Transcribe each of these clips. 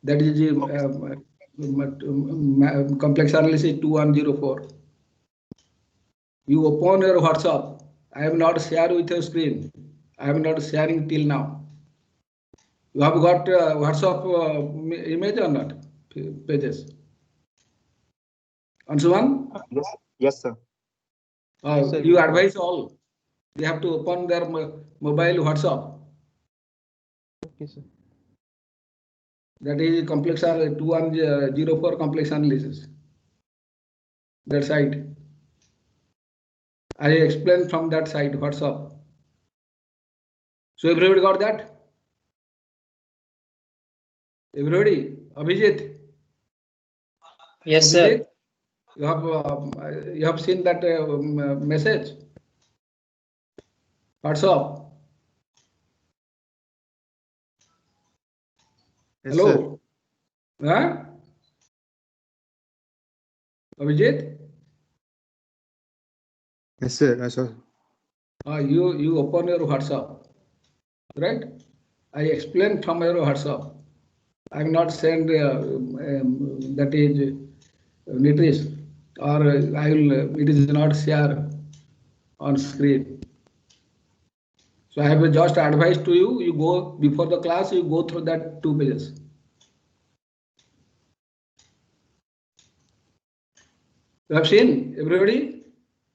That is the complex analysis 2104. You open your WhatsApp. I have not shared with your screen. I am not sharing till now. You have got WhatsApp image or not? Pages. Ansuman? Yes, yes, sir. Yes, sir, You we advise all. They have to open their mobile WhatsApp. okay, sir. That is complex 2104 complex analysis. That site. I explained from that site WhatsApp. So everybody got that? Everybody? Abhijit? Yes, Abhijit? sir. You have seen that message? WhatsApp. Yes, Hello? Huh? Abhijit? Yes, sir. I saw. You open your WhatsApp, right? I explain from your WhatsApp. I will not send that is Nitish, or I will. It is not share on screen. So I have just advised to you. You go before the class. You go through that 2 pages. You have seen everybody?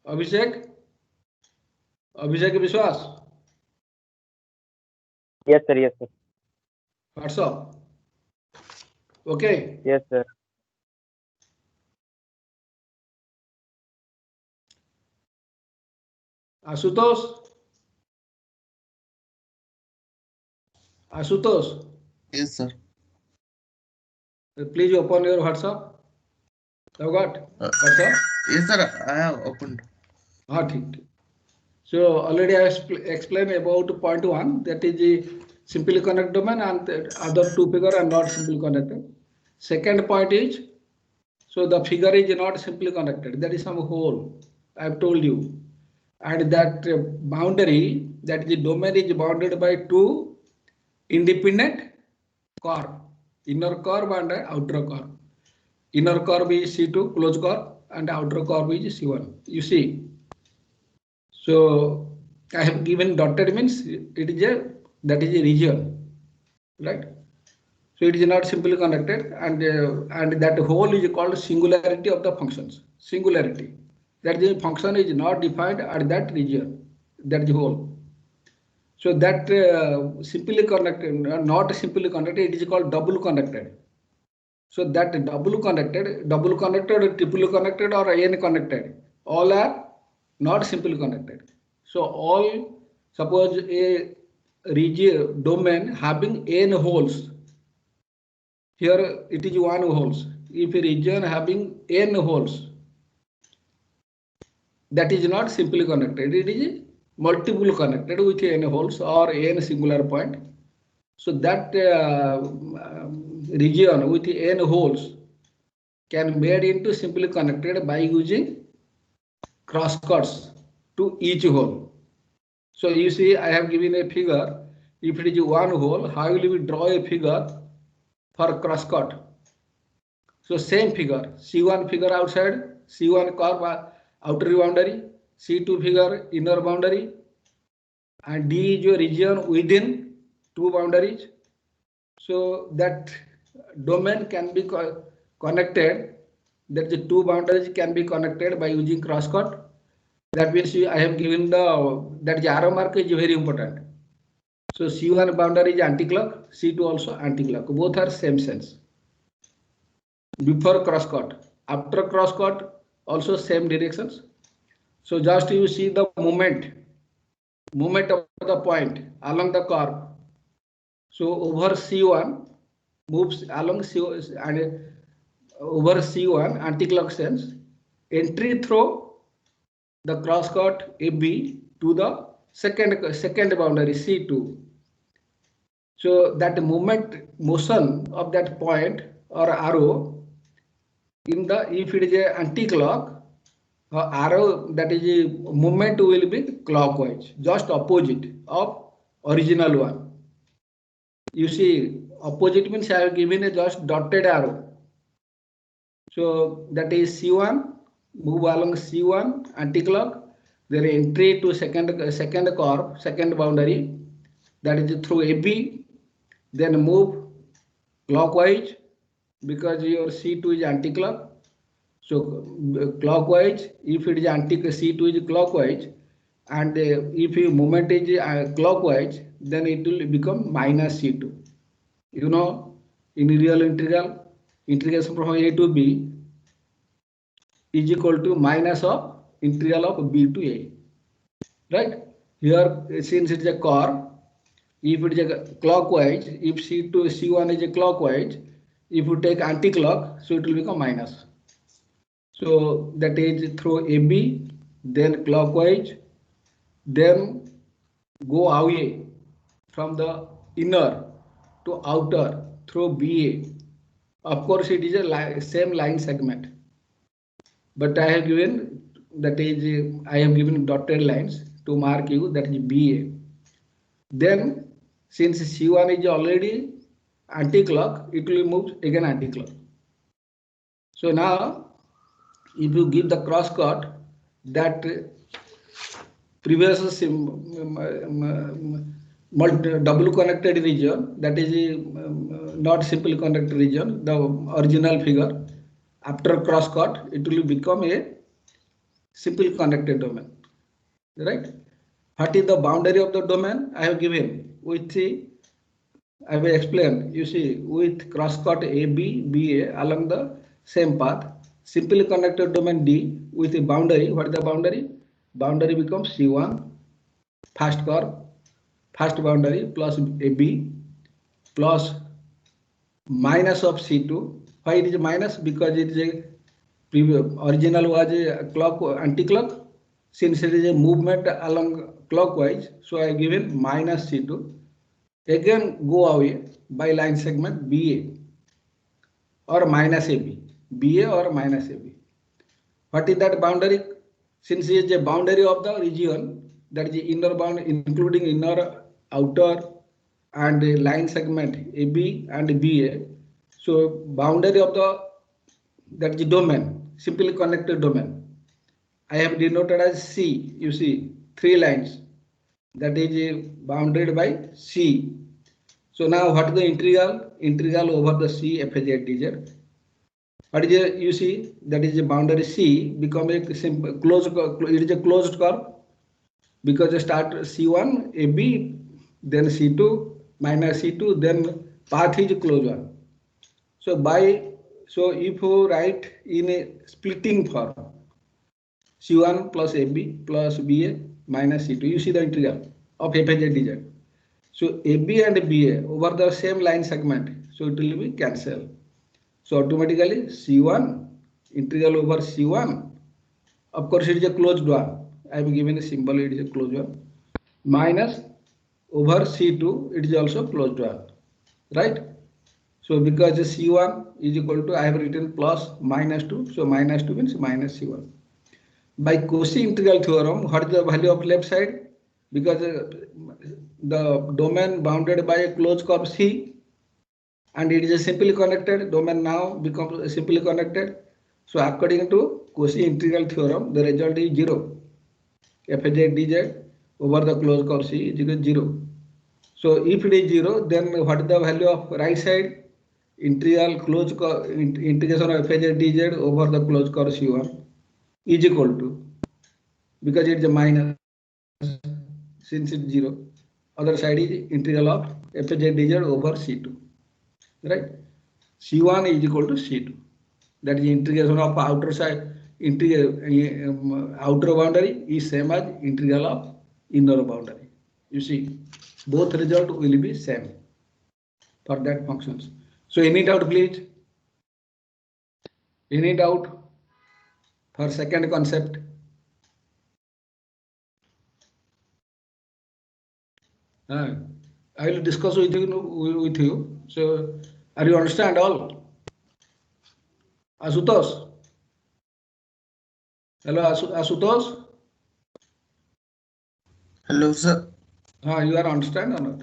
Abhishek Vishwas, Yes, sir. Yes, sir. WhatsApp. Okay. Yes, sir. Asutosh. Yes, sir. Please open your WhatsApp. You got WhatsApp? Yes, sir. I have opened. ठीक. So already I explained about point 1, that is the simply connected domain, and the other 2 figure are not simply connected. Second point is, so the figure is not simply connected. There is some hole. I have told you, and that boundary, that the domain is bounded by 2 independent curve, inner curve and outer curve. Inner curve is C2 closed curve and outer curve is C1. You see. So I have given dotted means it is that is a region, right? So it is not simply connected, and that whole is called singularity of the functions. Singularity, that the function is not defined at that region, that is whole. So that simply connected, not simply connected, it is called double connected. So that double connected, or triple connected, or n connected, all are not simply connected. So all, suppose a region domain having n holes, here it is 1 holes. If a region having n holes, that is not simply connected, it is multiple connected with n holes or n singular point. So that region with n holes can made into simply connected by using crosscuts to each hole. So you see, I have given a figure. If it is 1 hole, how will we draw a figure for crosscut? So same figure, C1 figure outside, C1 curve outer boundary, C2 figure inner boundary, and D is your region within 2 boundaries. So that domain can be connected, that the 2 boundaries can be connected by using crosscut. That means I have given that the arrow mark is very important. So C1 boundary is anti-clock, C2 also anti-clock. Both are same sense. Before crosscut, after crosscut also same directions. So just you see the movement of the point along the curve. So over C1 moves along C1 and over C1 anti-clock sense, entry through the crosscut AB to the second boundary C2. So that motion of that point or arrow in the, if it is a anti-clock, arrow, that is a movement will be clockwise, just opposite of original one. you see opposite means I have given a just dotted arrow. So that is C1, move along C1 anti-clock, then entry to second curve, second boundary, that is through AB, then move clockwise because your C2 is anti-clock. So clockwise, if it is C2 is clockwise, and if your movement is clockwise, then it will become minus C2. You know, in real integral, integration from A to B is equal to minus of integral of B to A. Right? Here, since it is a curve, if it is a clockwise, if C2, C1 is a clockwise, if you take anti-clock, so it will become minus. So that is through AB, then clockwise, then go away from the inner to outer through BA. Of course, it is a same line segment, but I have given that is I have given dotted lines to mark you, that is BA. Then since C1 is already anti-clock, it will move again anti-clock. So now if you give the cross cut, that previous double connected region, that is not simple connected region, the original figure, after cross cut, it will become a simple connected domain, right? What is the boundary of the domain? I have given with the, I will explain. You see, with cross cut AB, BA along the same path, simply connected domain D with a boundary. What is the boundary? Boundary becomes C1, first curve, first boundary plus AB plus minus of C2. Why it is minus? Because it is a previous original was a clock anti-clock. Since it is a movement along clockwise, so I given minus C2. Again go away by line segment BA or minus AB, BA or minus AB. What is that boundary? Since it is a boundary of the region, that is the inner bound, including inner, outer, and line segment AB and BA. So boundary of the, that is the domain, simply connected domain, I have denoted as C. You see 3 lines, that is bounded by C. So now what is the integral? Integral over the C Fz dz. What is a, you see, that is a boundary C become a simple closed, it is a closed curve because you start C1 AB, then C2 minus C2, then path is closed one. So if you write in a splitting form, C1 plus AB plus BA minus C2, you see the integral of Fz dz. So AB and BA over the same line segment, so it will be cancelled. So automatically C1 integral over C1, of course it is a closed one. I have given a symbol, it is a closed one, minus over C2, it is also closed one, right? So because C1 is equal to, I have written plus minus 2, so minus 2 means minus C1. By Cauchy integral theorem, what is the value of left side? Because the domain bounded by a closed curve C, and it is a simply connected domain, now becomes simply connected. So according to Cauchy integral theorem, the result is 0. Fz dz over the closed curve C is equal to 0. So if it is 0, then what is the value of right side? Integral closed curve, integration of Fz dz over the closed curve C1 is equal to, because it is a minus, since it is 0, other side is integral of Fz dz over C2, right? C1 is equal to C2, that is integration of outer side, outer boundary is same as integral of inner boundary. You see, both result will be same for that functions. So any doubt please? Any doubt for second concept? I will discuss with you. So are you understand all? Asutosh? Hello, Asutosh? Hello, sir. You are understand or not?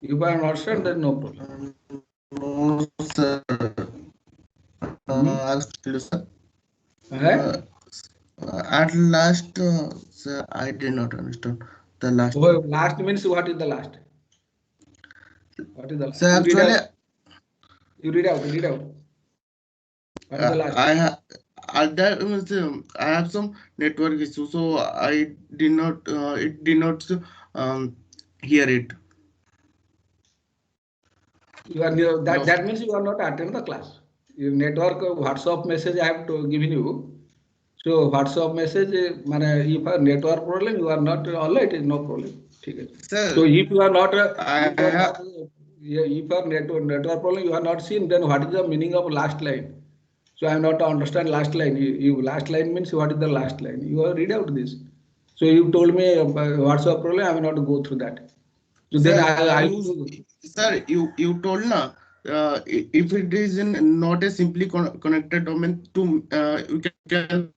If I understand, then no problem. No, sir. I'll tell you, sir. Eh? At last, sir, I did not understand the last. Oh, last means what is the last? What is the last? Sir, You read actually, out. You read out. Read out. What is the last? I have at that means, I have some network issue, so I did not. It did not hear it. You are No. that means you are not attend the class. Your network WhatsApp message I have to given you. So WhatsApp message, if a network problem, you are not all right. Is no problem. Okay. Sir, So if you are not, I if you are not, if your network problem you are not seen, then what is the meaning of last line? So I am not to understand last line. You last line means what is the last line? You have read out this. So you told me WhatsApp problem. I will not go through that. So then sir, you told na, if it is not a simply connected domain, to you can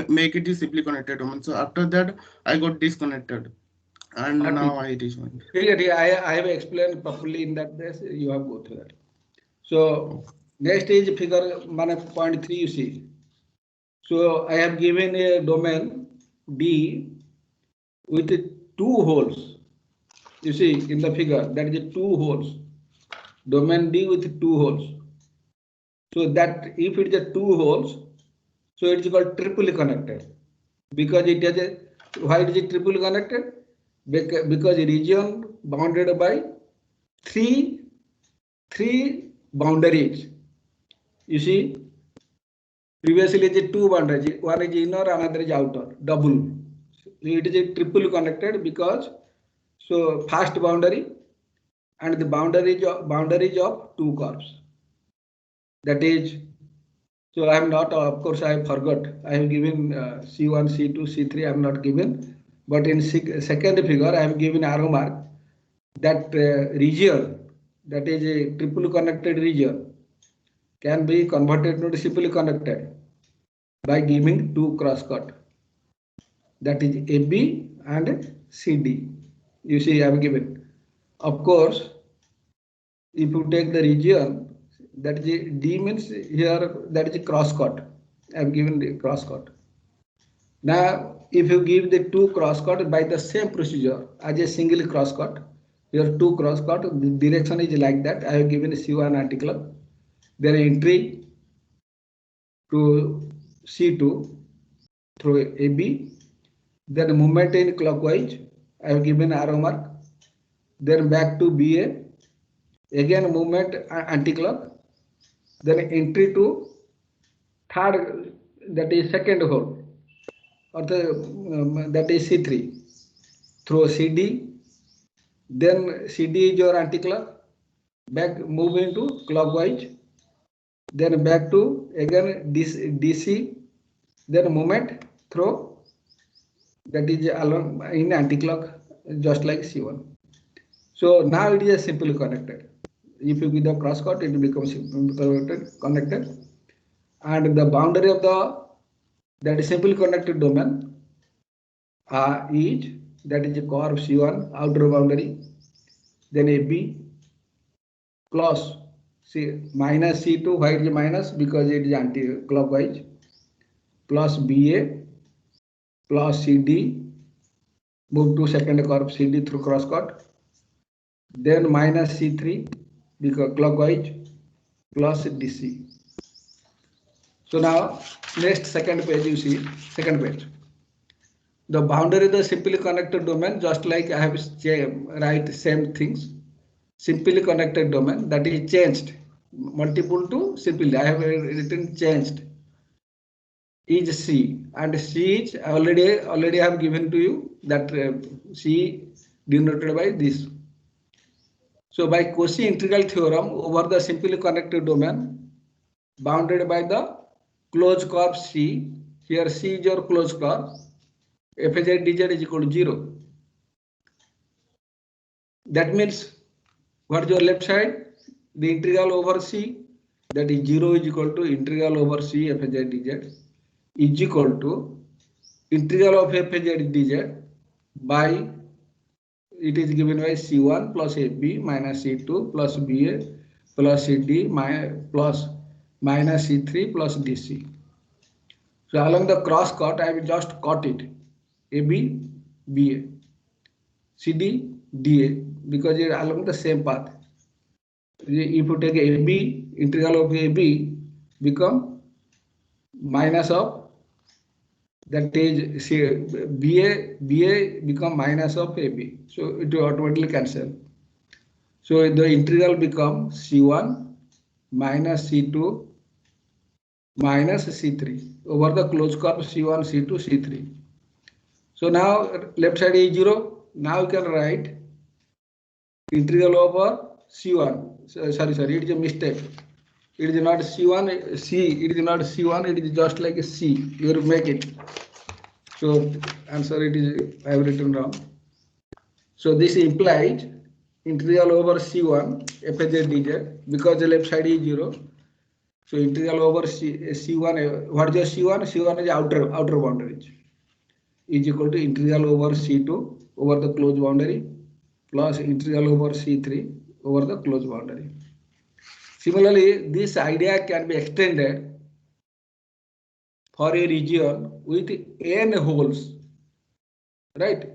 make it a simply connected domain. So after that, I got disconnected, and now I rejoined. I have explained properly in that this. You have go through that. So next is figure point 3 you see. So I have given a domain D with two holes. You see in the figure that is two holes. Domain D with two holes. So that if it is a two holes, so it is called triply connected because it has a why is it triply connected? Because region bounded by three boundaries. You see, previously it is two boundaries. One is inner, another is outer. Double. It is a triple connected because so first boundary and the boundaries of two curves. That is. So I am not. Of course, I forgot. I have given C1, C2, C3. I am not given. But in second figure, I have given arrow mark that region that is a triple connected region can be converted to simply connected by giving two cross cut, that is AB and CD. You see I have given. Of course, if you take the region, that is D means here that is a cross cut. I have given the cross cut. Now if you give the two cross cut by the same procedure as a single cross cut, here two cross cut, the direction is like that. I have given C1 article, then entry to C2 through AB, then movement in clockwise, I have given arrow mark, then back to BA, again movement anti-clock, then entry to third, that is second hole, or that is C3 through CD, then CD is your anti-clock, back move into clockwise, then back to again DC, then movement through, that is along in anti-clock, just like C1. So now it is a simply connected. If you give the cross cut, it becomes connected, and the boundary of the that is simply connected domain is that is a curve C1 outer boundary, then AB plus C minus C2. Why it is minus? Because it is anti-clockwise, plus BA plus CD, move to second curve CD through cross cut, then minus C3 because clockwise, plus DC. So now next second page you see, second page. The boundary of the simply connected domain, just like I have write same things. Simply connected domain that is changed, multiple to simply. I have written changed is C, and C is already I have given to you that C denoted by this. So by Cauchy integral theorem over the simply connected domain bounded by the closed curve C, here C is your closed curve, Fz dz is equal to 0. That means what is your left side? The integral over C, that is 0 is equal to integral over C Fz dz is equal to integral of Fz dz by it is given by C1 plus AB minus C2 plus BA plus CD plus minus C3 plus DC. So along the cross cut, I will just cut it. AB, BA, CD, DA, because it is along the same path. If you take AB, integral of AB become minus of, that is BA become minus of AB. So it will automatically cancel. So the integral become C1 minus C2 minus C3 over the closed curve C1, C2, C3. So now left side is 0. Now you can write integral over C1. Sorry, it is a mistake. It is not C1, C, it is not C1, it is just like a C. You will make it. So answer it is, I have written wrong. So this implies integral over C1, Fz dz, because the left side is 0. So integral over C1, what is C1? C1 is outer boundaries, is equal to integral over C2 over the closed boundary plus integral over C3 over the closed boundary. Similarly, this idea can be extended for a region with n holes, right?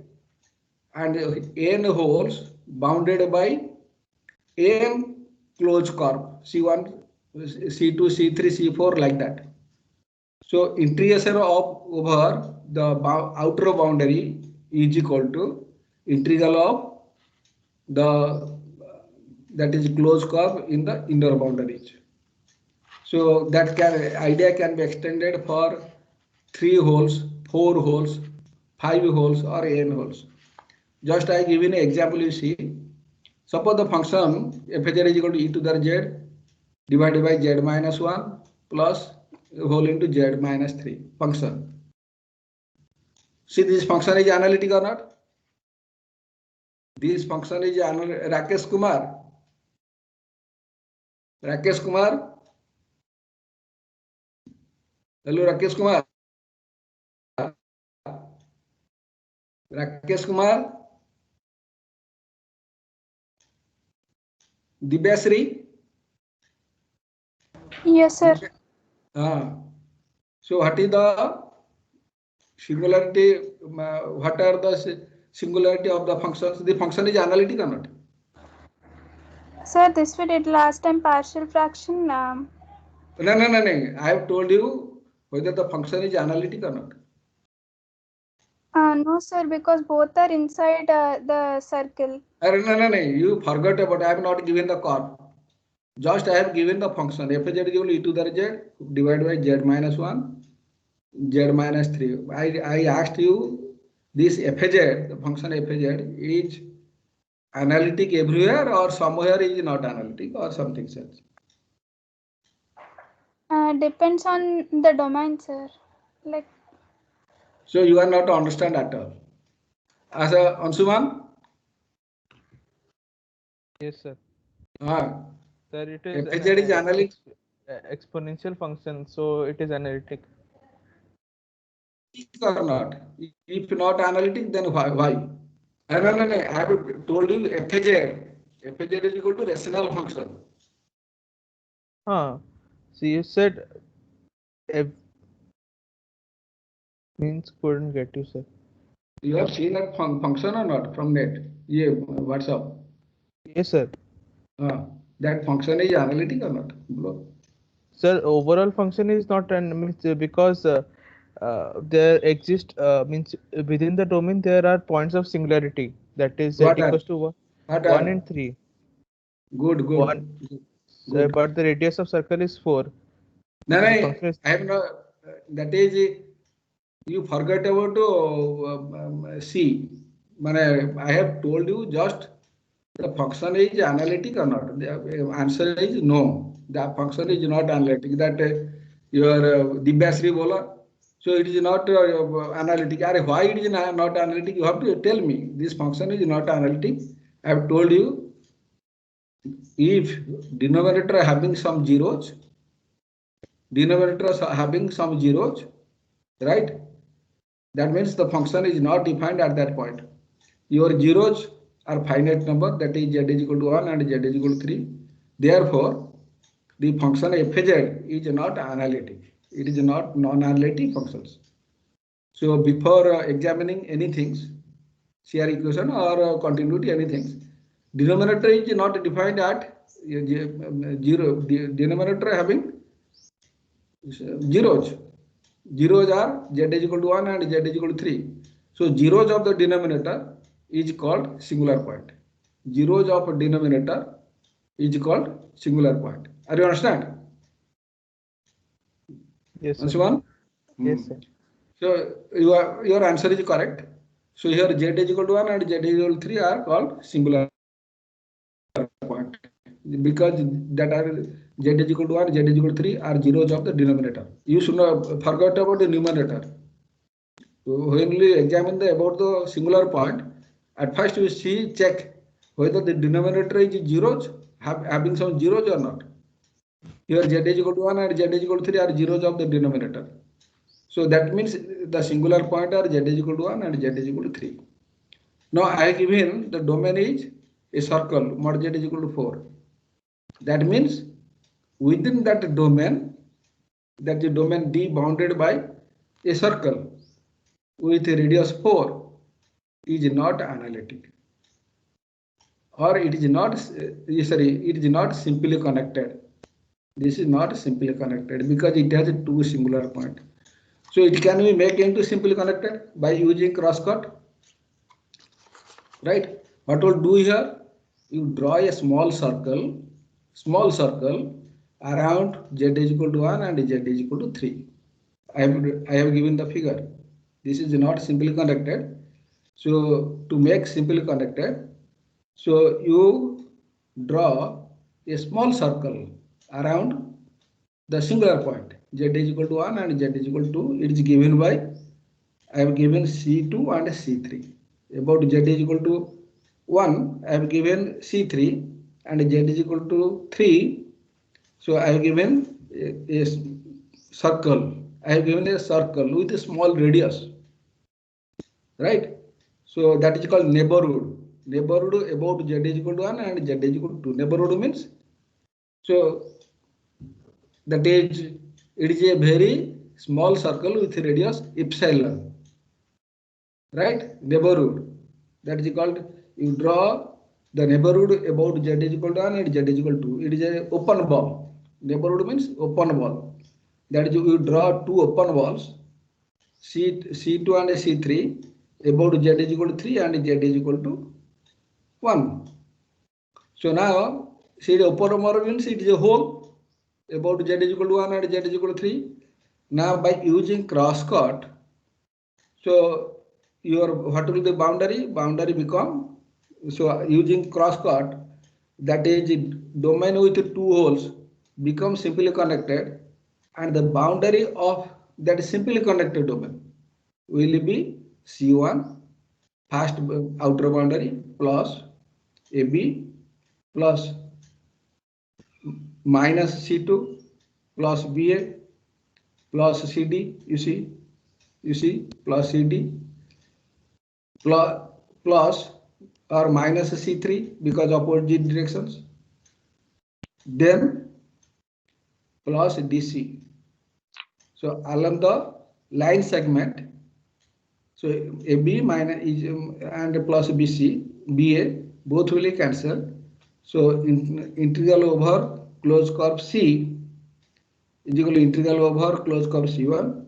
And n holes bounded by n closed curve, C1, C2, C3, C4, like that. So integration of over the outer boundary is equal to integral of the that is closed curve in the inner boundaries. So that idea can be extended for 3 holes, 4 holes, 5 holes, or n holes. Just I give you an example. You see, suppose the function Fz is equal to e to the z divided by z minus 1 plus whole into z minus 3 function. See, this function is analytic or not? This function is Rakesh Kumar. Rakesh Kumar. Hello, Rakesh Kumar. Rakesh Kumar. Dibyasri. Yes, sir. So what is the singularity? What are the singularity of the functions? The function is analytic or not? Sir, this we did last time, partial fraction. No. I have told you whether the function is analytic or not. No, sir, because both are inside the circle. No. You forgot about. I have not given the curve. Just I have given the function Fz is equal to e to the z divided by z minus 1, z minus 3. I asked you this Fz, the function Fz is analytic everywhere or somewhere is not analytic or something else. Depends on the domain, sir. Like. So you are not to understand at all. As a Ansuman? Yes, sir. Sir, it is Fz is analytic. Exponential function, so it is analytic. Or not? If not analytic, then why? No. I have told you Fz. Fz is equal to rational function. So you said F means couldn't get you, sir. You have seen that function or not from net? Yeah, WhatsApp. Yes, sir. That function is analytic or not? Sir, overall function is not means because there exist means within the domain there are points of singularity, that is z equals to 1 and 3. Good. 1. Good. But the radius of circle is 4. No, I have no. That is, you forgot about to C. I have told you just the function is analytic or not. The answer is no. The function is not analytic. That your Dibyasri bola. So it is not analytic. Why it is not analytic? You have to tell me. This function is not analytic. I have told you. If denominator having some zeros, right? That means the function is not defined at that point. Your zeros are finite number, that is z is equal to 1 and z is equal to 3. Therefore, the function fz is not analytic. It is not non-analytic functions. So before examining anything, CR equation or continuity anything, denominator is not defined at 0. Denominator having zeros. Zeros are z is equal to 1 and z is equal to 3. So zeros of the denominator is called singular point. Zeros of denominator is called singular point. Are you understand? Yes, sir. Anshuman? Yes, sir. So your answer is correct. So here z is equal to 1 and z is equal to 3 are called singular point because that are z is equal to 1, z is equal to 3 are zeros of the denominator. You should not forget about the numerator. When we examine about the singular point, at first we check whether the denominator is zeros, having some zeros or not. Here z is equal to 1 and z is equal to 3 are zeros of the denominator. So that means the singular point are z is equal to 1 and z is equal to 3. Now I have given the domain is a circle, mod z is equal to 4. That means within that domain, that the domain D bounded by a circle with a radius 4 is not analytic, or it is not it is not simply connected. This is not simply connected because it has two singular points. So it can be made into simply connected by using crosscut. Right? What we'll do here? You draw a small circle around z is equal to 1 and z is equal to 3. I have given the figure. This is not simply connected. So to make simply connected, so you draw a small circle around the singular point z is equal to 1 and z is equal to 2. It is given by, I have given C2 and C3. About z is equal to 1, I have given C3 and z is equal to 3. So I have given a circle. I have given a circle with a small radius. Right? So that is called neighborhood. Neighborhood about z is equal to 1 and z is equal to 2. Neighborhood means, so that is, it is a very small circle with radius epsilon. Right? Neighborhood. That is called, you draw the neighborhood about z is equal to 1 and z is equal to 2. It is a open ball. Neighborhood means open ball. That is, you draw two open balls, C2 and C3, about z is equal to 3 and z is equal to 1. So now, see the open ball means it is a hole about z is equal to 1 and z is equal to 3. Now by using crosscut, so your what will be boundary? Boundary become, so using crosscut, that is domain with two holes become simply connected, and the boundary of that simply connected domain will be C1 first outer boundary plus AB plus minus C2 plus BA plus CD, you see plus CD plus or minus C3 because opposite directions, then plus DC. So along the line segment, so AB minus is and plus BC, BA both will cancel. So integral over closed curve C is equal to integral over closed curve C1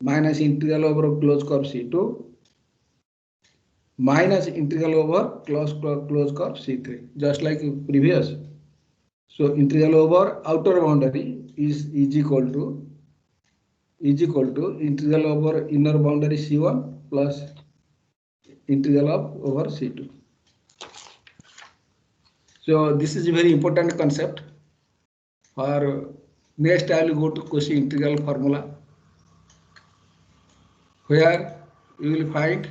minus integral over closed curve C2 minus integral over closed curve C3, just like previous. So integral over outer boundary is equal to integral over inner boundary C1 plus integral of over C2. So this is a very important concept. For next, I will go to Cauchy integral formula, where you will find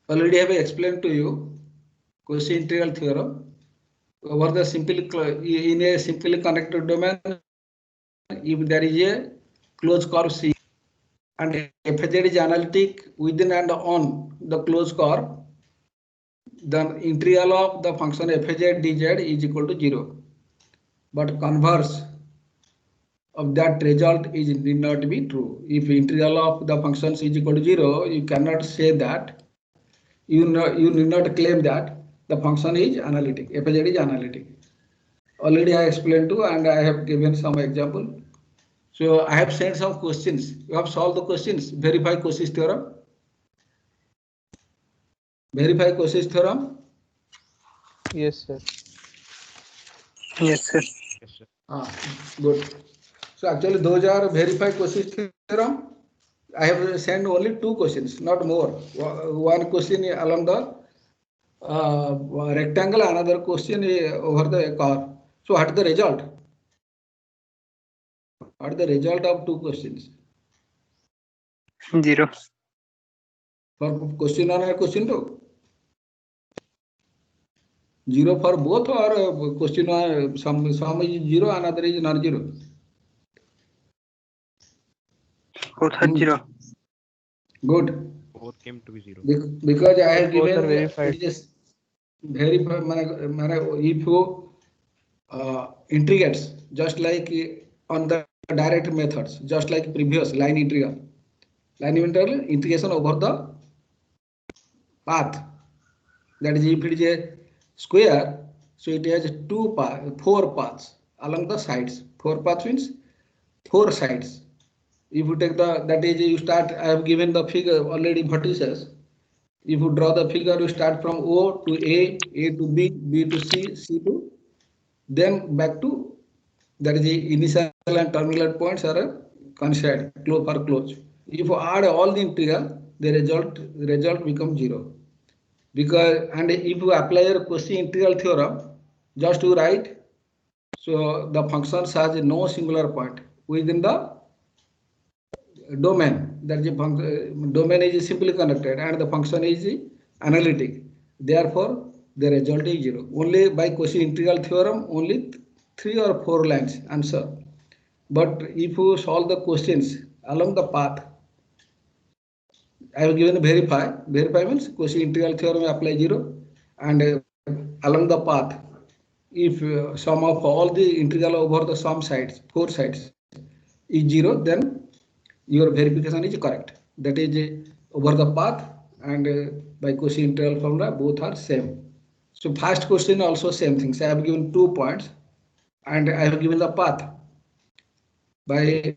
already have explained to you Cauchy integral theorem. Over the in a simply connected domain, if there is a closed curve C and fz is analytic within and on the closed curve, then integral of the function fz dz is equal to 0. But converse of that result is need not be true. If integral of the functions is equal to 0, you cannot say that. You need not claim that the function is analytic. fz is analytic. Already I explained to, and I have given some example. So I have sent some questions. You have solved the questions. Verify Cauchy's theorem. Verify Cauchy's theorem. Yes, sir. Yes, sir. Good. So actually those are verify Cauchy's theorem. I have sent only 2 questions, not more. One question along the rectangle, another question over the curve. So what is the result? What is the result of 2 questions? 0. For question 1 and question 2? 0 for both, or question 1, some is 0, another is not 0? Both are 0. Good. Both came to be 0. Because I have Both given are verified. it is verify. If you integrates just like on the direct methods, just like previous line integral integration over the path. That is, if it is a square, so it has 4 paths along the sides. 4 paths means 4 sides. If you take that is, you start, I have given the figure already vertices. If you draw the figure, you start from O to A to B, B to C, C to, then back to, that is the initial and terminal points are considered for close. If you add all the integral, the result becomes 0. Because, and if you apply your Cauchy integral theorem, just to write, so the functions has no singular point within the domain. That is domain is simply connected and the function is analytic. Therefore, the result is 0. Only by Cauchy integral theorem, only 3 or 4 lines answer. But if you solve the questions along the path, I have given verify. Verify means Cauchy integral theorem apply 0, and along the path, if sum of all the integral over the sum sides, 4 sides, is 0, then your verification is correct. That is over the path, and by Cauchy integral formula both are same. So first question also same things. I have given 2 points, and I have given the path by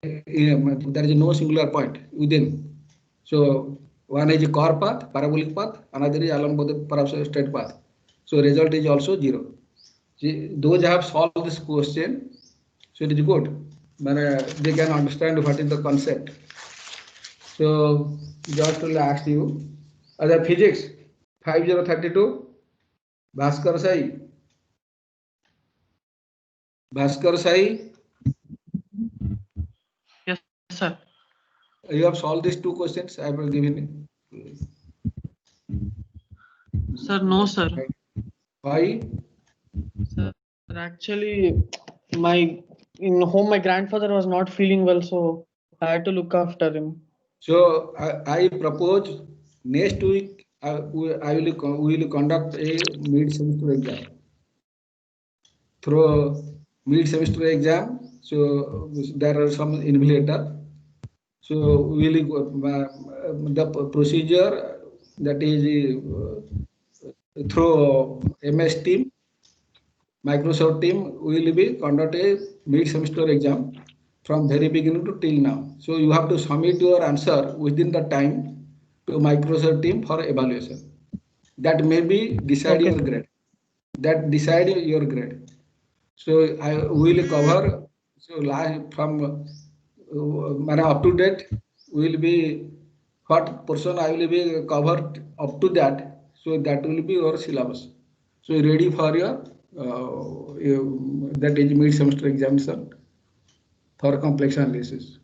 there is no singular point within. So one is a curve path, parabolic path, another is along both the perhaps straight path. So result is also 0. See, those have solved this question, so it is good. They can understand what is the concept. So just to ask you, other physics 5032, Bhaskar Sai. Bhaskar Sai. Yes, sir. You have solved these 2 questions I will give you. Sir, no, sir. Why? Sir, actually, in home, my grandfather was not feeling well, so I had to look after him. So I propose next week we will conduct a mid-semester exam. Through mid-semester exam, so there are some invigilator. So we will the procedure, that is through MS Team, Microsoft Team, will be conduct a mid-semester exam from very beginning to till now. So you have to submit your answer within the time to Microsoft Team for evaluation. That may be decide your grade. That decide your grade. So I will cover, so from up to date will be what portion I will be covered up to that. So that will be your syllabus. So ready for your that is mid-semester examination for complex analysis.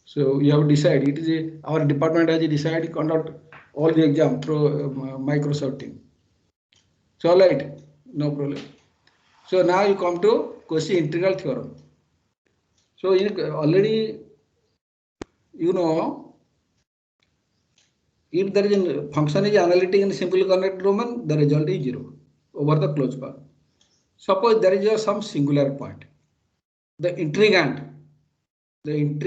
So you have to decide. It is our department has decided to conduct all the exam through Microsoft Teams. So all right, no problem. So now you come to Cauchy integral theorem. So already you know, if there is a function is analytic in simply connected domain, the result is 0 over the closed curve. Suppose there is some singular point. The intrigant you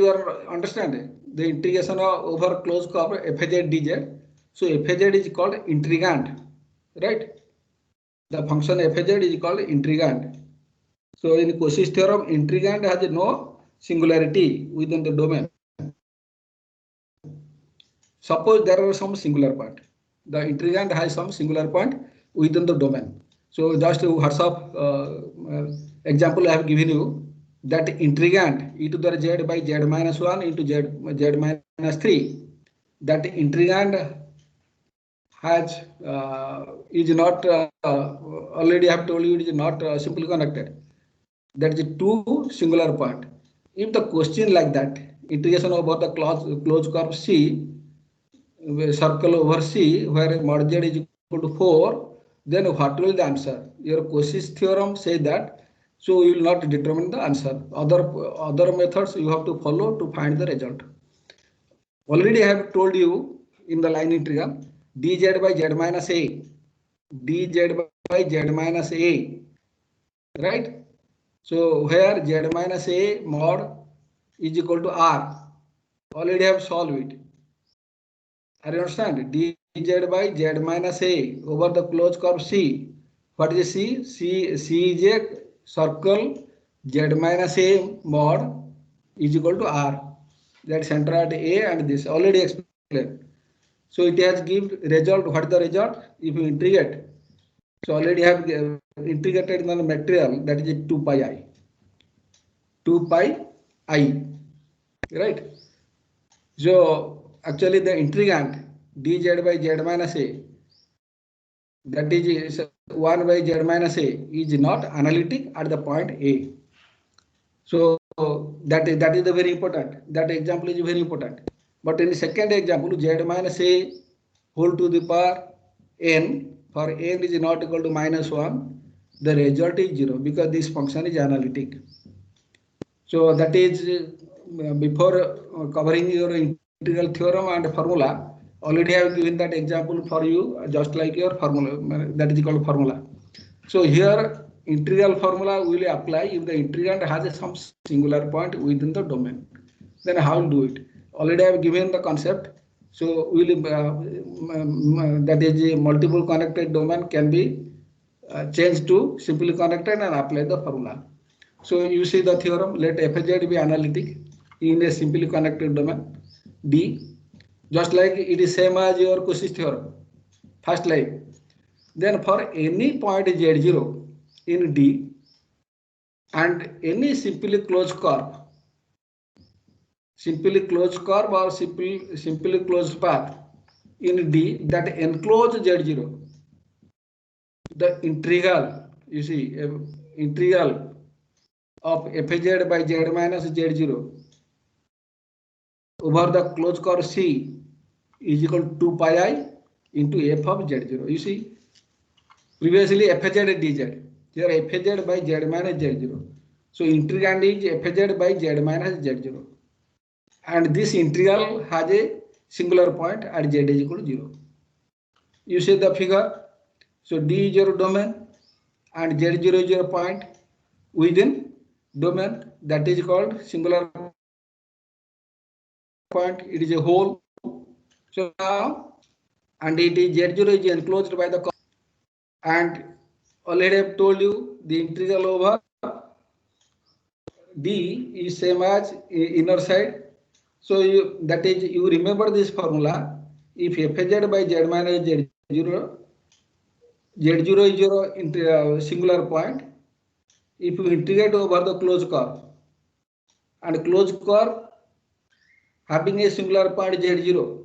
are understanding the integration of over closed curve fz dz. So fz is called intrigant, right? The function fz is called intrigant. So in Cauchy's theorem, intrigant has no singularity within the domain. Suppose there are some singular point. The intrigant has some singular point within the domain. So just heads up example I have given you, that intrigant e to the z by z minus 1 into z minus 3. That intrigant has is not already I have told you it is not simply connected. That is two singular point. If the question like that, integration over the closed curve C, circle over C, where mod z is equal to 4, then what will the answer? Your Cauchy's theorem says that, so you will not determine the answer. Other methods you have to follow to find the result. Already I have told you in the line integral, dz by z minus a, dz by z minus a, right? So where z minus a mod is equal to r, already have solved it. I understand dz by z minus a over the closed curve C. What is C? C is a circle z minus a mod is equal to r. That center at A and this already explained. So it has give result. What is the result? If you integrate, so already have integrated the material, that is 2 pi I. 2 pi I, right? So actually the intrigant dz by z minus a, that is 1 by z minus a, is not analytic at the point A. So that is the very important. That example is very important. But in the second example, z minus a whole to the power n, for n is not equal to minus 1, the result is 0 because this function is analytic. So that is before covering your integral theorem and formula, already I have given that example for you, just like your formula, that is called formula. So here integral formula will apply if the integrand has some singular point within the domain. Then how to do it? Already I have given the concept. So will that is a multiple connected domain can be changed to simply connected and apply the formula. So you see the theorem, let fz be analytic in a simply connected domain D, just like it is same as your Cauchy's theorem, first line. Then for any point z0 in D and any simply closed curve or simply closed path in D that enclose z0, the integral, you see, integral of fz by z minus z0 over the closed curve C is equal to 2 pi I into f of z0. You see, previously fz dz, here fz by z minus z0. So integrand is fz by z minus z0. And this integral has a singular point at z is equal to 0. You see the figure. So D is your domain and z0 is your point within domain, that is called singular point. It is a hole. So now, and it is z0 is enclosed by the curve. And already I have told you the integral over D is same as inner side. So that is, you remember this formula. If fz by z minus z0 is your singular point. If you integrate over the closed curve and closed curve having a singular point z0,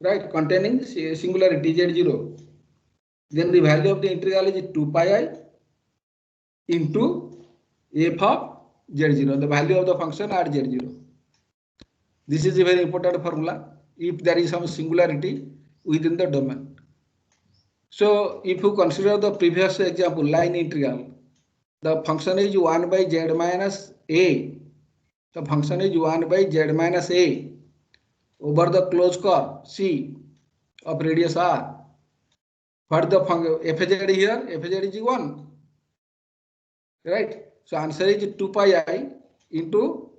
right, containing singularity z0, then the value of the integral is 2 pi I into f of Z0, the value of the function at Z0. This is a very important formula if there is some singularity within the domain. So if you consider the previous example, line integral, the function is 1 by z minus a. The function is 1 by z minus a over the closed curve C of radius r. What the function fz here? Fz is 1. Right? So answer is 2 pi I into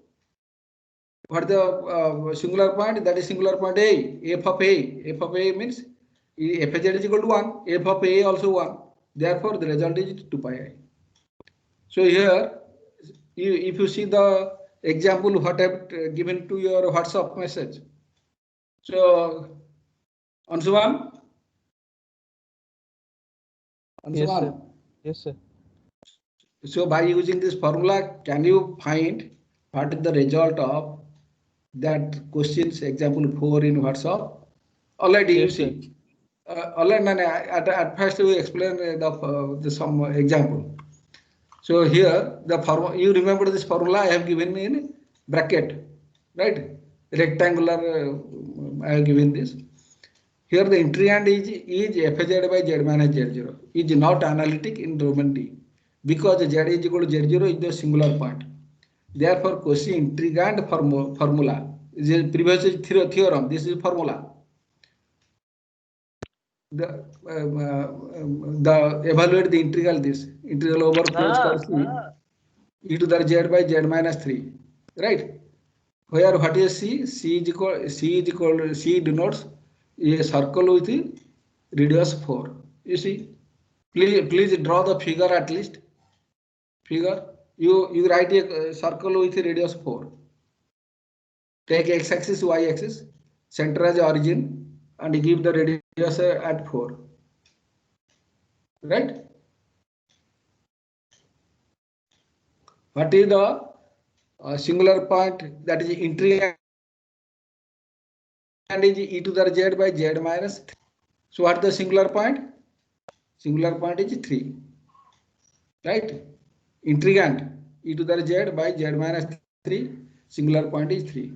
what the singular point, that is singular point A, f of A. F of A means fz is equal to 1, f of A also 1. Therefore, the result is 2 pi I. So here, if you see the example what I've given to your WhatsApp message. So, Ansuman? Ansuman? Yes, sir. So by using this formula, can you find what is the result of that questions example 4 in WhatsApp? Already Yes, you see. Already at first we explain the some example. So here the formula, you remember this formula I have given in bracket, right? Rectangular I have given this. Here the integrand is fz by z minus z0 is not analytic in domain D because z is equal to z0 is the singular point. Therefore, Cauchy integrand formula is a previous theorem. This is formula. The evaluate the integral this integral over closed curve C e to the z by z minus 3, right? Where what is C? C denotes a circle with radius 4. You see, please draw the figure at least. Figure. You write a circle with radius 4. Take x-axis, y-axis, center as origin, and give the radius at 4. Right? What is the singular point, that is integrand is e to the z by z minus 3. So what is the singular point? Singular point is 3. Right? Integrand e to the z by z minus 3. Singular point is 3.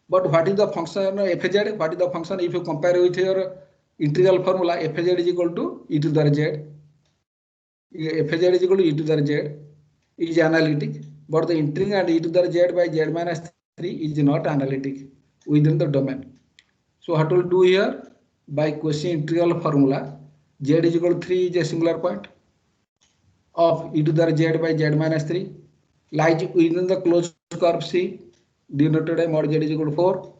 But what is the function fz? What is the function if you compare with your integral formula? Fz is equal to e to the z. Fz is equal to e to the z is analytic, but the integrand e to the z by z minus 3 is not analytic within the domain. So what we'll do here, by Cauchy integral formula, z is equal to 3 is a singular point of e to the z by z minus 3 lies within the closed curve C denoted by mod z is equal to 4.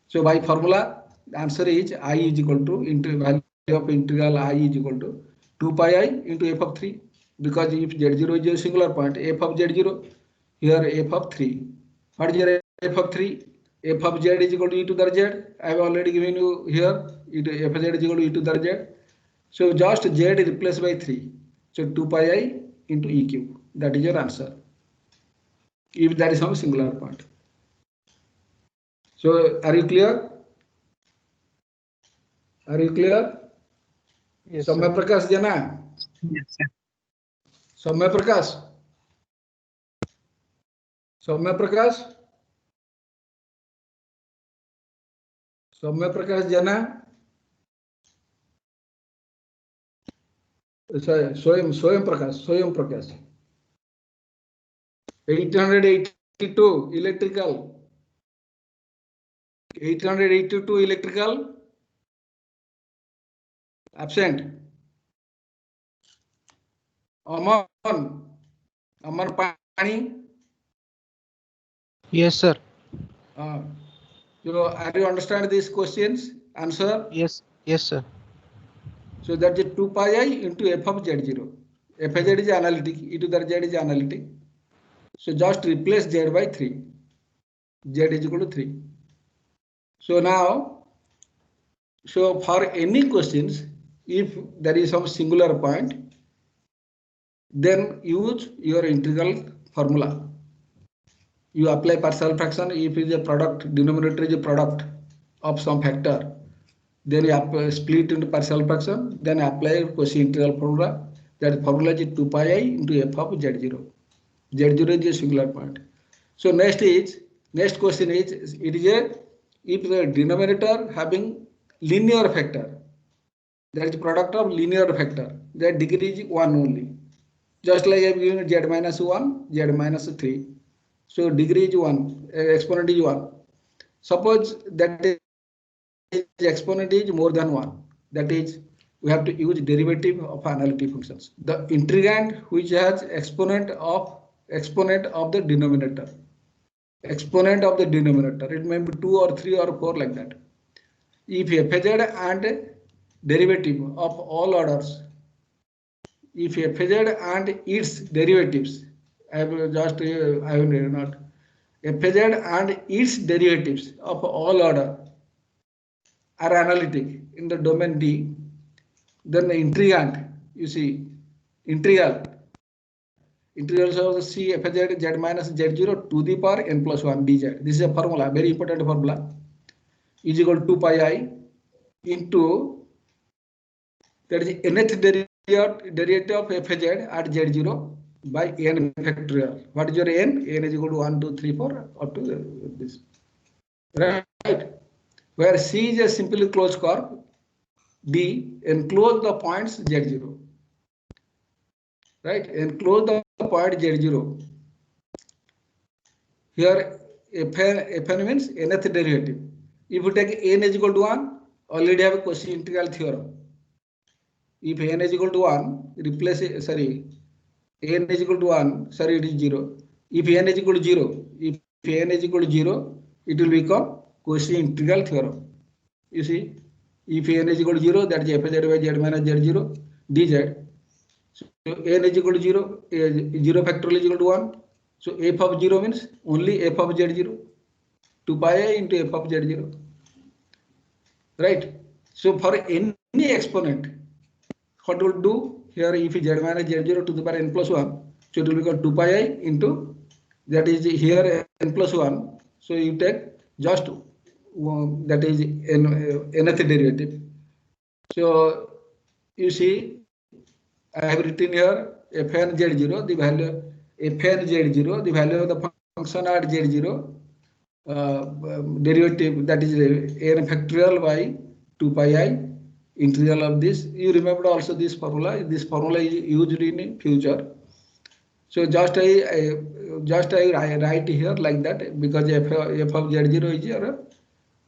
So by formula, the answer is I is equal to value of integral I is equal to 2 pi I into f of 3, because if z0 is a singular point, f of z0, here f of 3. What is your f of 3? F of z is equal to e to the z. I have already given you here, f of z is equal to e to the z. So just z is replaced by 3. So 2 pi I into e cube. That is your answer, if there is some singular point. So are you clear? Are you clear? Yes, Soumya Prakash Jana? Yes, sir. Soumya Prakash? Soumya Prakash? Soumya Prakash Jana? Sorry, Swayam Prakash. 882 electrical. 882 electrical. Absent. Aman Pani. Yes, sir. Are you understand these questions? Answer. Yes, sir. So that is 2 pi I into f of z0. F of z is analytic, e to the z is analytic. So just replace z by 3. Z is equal to 3. So now, so for any questions, if there is some singular point, then use your integral formula. You apply partial fraction if it is a product, denominator is a product of some factor. Then you split into partial fraction, then apply Cauchy integral formula. That formula is 2 pi I into f of z0. Z0 is a singular point. So next question is, it is a, if the denominator having linear factor, that is product of linear factor, that degree is 1 only. Just like I have given z minus 1, z minus 3. So degree is 1, exponent is 1. Suppose that is exponent is more than 1. That is, we have to use derivative of analytic functions. The integrand which has exponent of the denominator. Exponent of the denominator. It may be 2 or 3 or 4 like that. If fz and derivative of all orders, if fz and its derivatives, I will not fz and its derivatives of all order are analytic in the domain D, then the integrand, you see, integrals of C fz z minus z0 to the power n plus 1 dz. This is a formula, very important formula, is equal to 2 pi I into, that is nth derivative of fz at z0 by n factorial. What is your n? N is equal to 1, 2, 3, 4 up to this. Right? Where C is a simply closed curve, D enclose the points z0. Right? Enclose the point z0. Here Fn means nth derivative. If you take n is equal to 1, already have a Cauchy integral theorem. If n is equal to 1, replace n is equal to 1, it is 0. If n is equal to 0, it will become Cauchy integral theorem. You see, if n is equal to 0, that is fz by z minus z0 dz. So n is equal to 0, 0 factorial is equal to 1. So f of 0 means only f of z0, 2 pi I into f of z0. Right? So for any exponent, what will do here, if z minus z0 to the power n plus 1, so it will become 2 pi I into, that is here n plus 1. So you take just that is nth derivative. So you see, I have written here fn z0, the value fn z0, the value of the function at z0, derivative, that is n factorial by 2 pi I integral of this. You remember also this formula. This formula is used in future. So just I write here like that, because f of z0 is your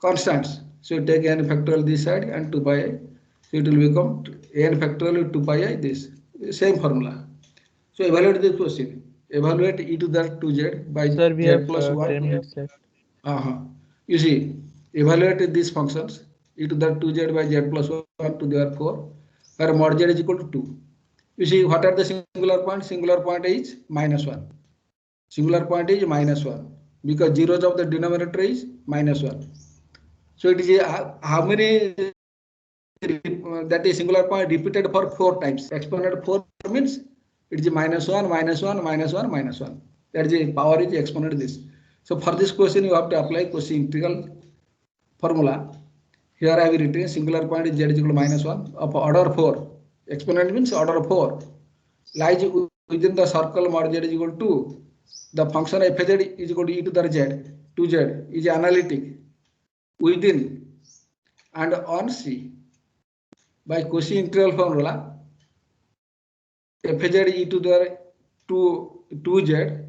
constants. So you take n factorial this side and 2 pi I. So it will become n factorial 2 pi I this. Same formula. So evaluate this question. Evaluate e to the 2z by Sir, we z have plus 1. 10 minutes left. You see, evaluate these functions e to the 2z by z plus 1 to the 4, where mod z is equal to 2. You see, what are the singular points? Singular point is minus 1. Singular point is minus 1, because zeros of the denominator is minus 1. So it is how many, that is singular point repeated for 4 times. Exponent 4 means it is minus 1, minus 1, minus 1, minus 1. That is the power is exponent this. So for this question, you have to apply Cauchy integral formula. Here I have written singular point is z is equal to minus 1 of order 4. Exponent means order 4. Lies within the circle mod z is equal to the function fz is equal to e to the z. 2z is analytic within and on C. By Cauchy integral formula, fz e to the 2z.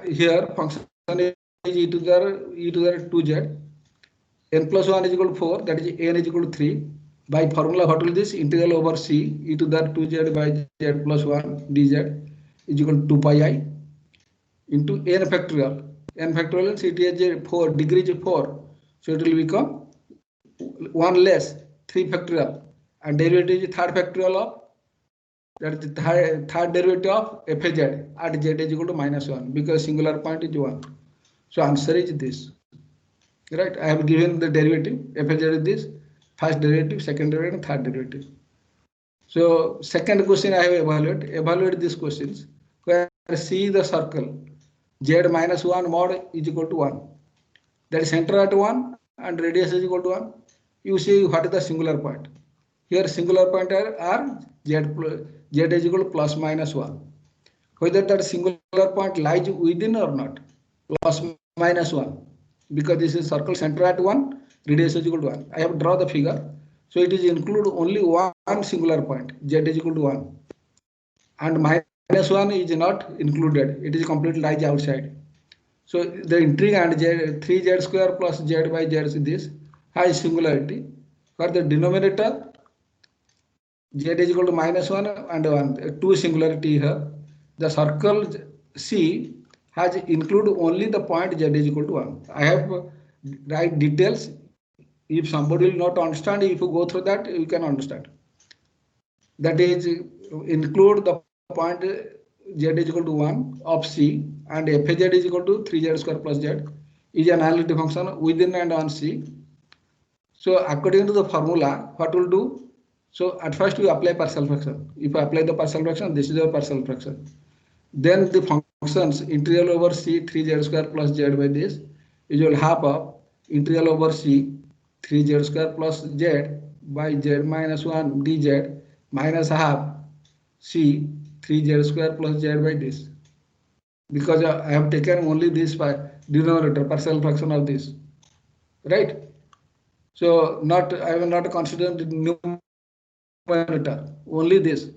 Here function is e to the 2z. N plus 1 is equal to 4, that is n is equal to 3. By formula, what will this integral over C e to the 2z by z plus 1 dz is equal to 2 pi I into n factorial. N factorial is it is 4, degree is 4. So it will become 1 less 3 factorial, and derivative is third factorial of, that is the third derivative of fz at z is equal to minus 1, because singular point is 1. So answer is this. Right? I have given the derivative fz is this, first derivative, second derivative, third derivative. So second question I have evaluate these questions, where C the circle z minus 1 mod is equal to 1. That is center at 1 and radius is equal to 1. You see what is the singular point. Here singular point are z is equal to plus minus 1. whether that singular point lies within or not, plus minus 1, because this is circle center at 1, radius is equal to 1. I have drawn the figure. So it is include only one singular point, z is equal to 1. And minus 1 is not included. It is completely lies outside. So the integrand 3z square plus z by z is this has singularity. For the denominator, z is equal to minus 1 and 1, two singularity here. The circle C has include only the point z is equal to 1. I have write details. If somebody will not understand, if you go through that, you can understand. That is include the point z is equal to 1 of C and fz is equal to 3z square plus z is an analytic function within and on C. So according to the formula, what we'll do? So at first we apply partial fraction. If I apply the partial fraction, this is the partial fraction. Then the functions integral over C 3z square plus z by this is equal half of integral over C 3z square plus z by z minus 1 dz minus half C 3z square plus z by this. Because I have taken only this by denominator, partial fraction of this, right? So I will not consider the numerator, only this,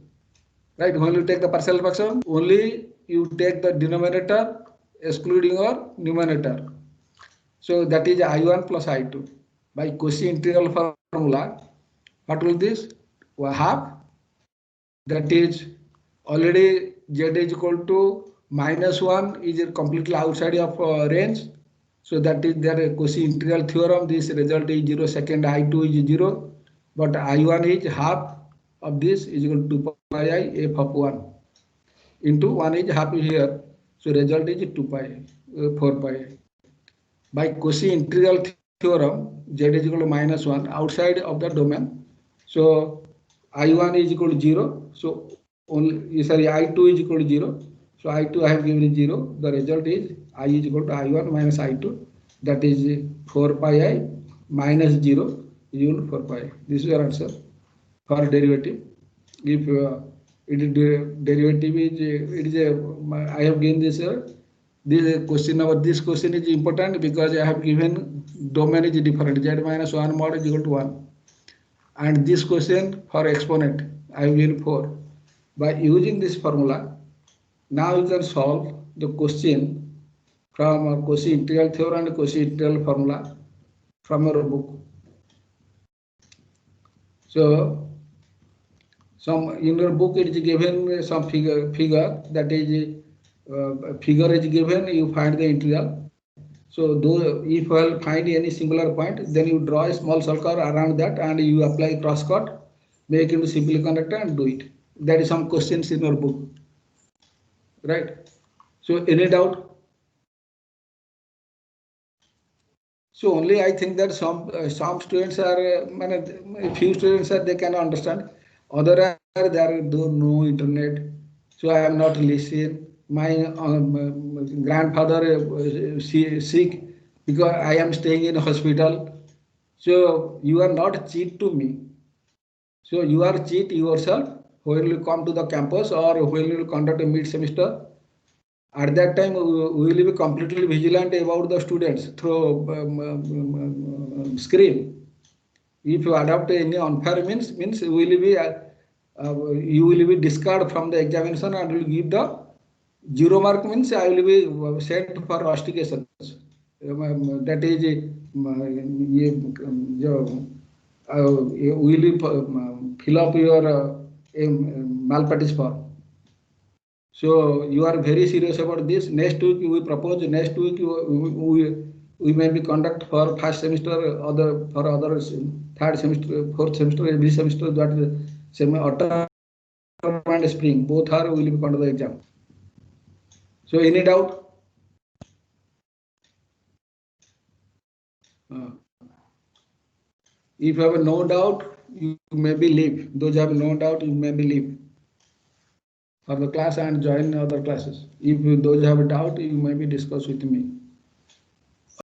right? When you take the partial fraction, only you take the denominator excluding your numerator. So that is I1 plus I2 by Cauchy integral formula. What will this? Well, half, that is already z is equal to minus 1 is completely outside of range. So that is their Cauchy integral theorem. This result is 0. Second I2 is 0, but I1 is half of this is equal to 2 pi I f of 1 into 1 is half here. So result is 2 pi 4 pi I. By Cauchy integral theorem, z is equal to minus 1 outside of the domain. So I1 is equal to 0. So only I2 is equal to 0. So I2 I have given 0. The result is I is equal to I1 minus I2. That is 4 pi I minus 0 is equal to 4 pi. This is your answer for derivative. If it is derivative is I have given this this question number. This question is important because I have given domain is different. Z minus 1 mod is equal to 1. And this question for exponent I have given 4. By using this formula, now you can solve the question from Cauchy integral theorem and Cauchy integral formula from your book. So in your book it is given some figure that is figure is given, you find the integral. So if you will find any singular point, then you draw a small circle around that and you apply cross cut, make it simply conductor and do it. That is some questions in your book, right? So any doubt? So only I think that some students are, a few students are they can understand. Other are there no internet, so I am not listening. My grandfather sick because I am staying in hospital. So you are not cheat to me. So you are cheat yourself when you come to the campus or when you conduct a mid semester. At that time, we will be completely vigilant about the students through screen. If you adopt any unfair means you will be discarded from the examination and will give the 0 mark means I will be sent for rustications. That is will fill up your malpractice form. So you are very serious about this. Next week we propose. Next week we may be conduct for first semester, for other third semester, fourth semester, every semester that semi autumn and spring both are will be conduct the exam. So any doubt? If you have no doubt, you may be leave. Those who have no doubt, you may be leave for the class and join other classes. If those have a doubt, you may be discuss with me.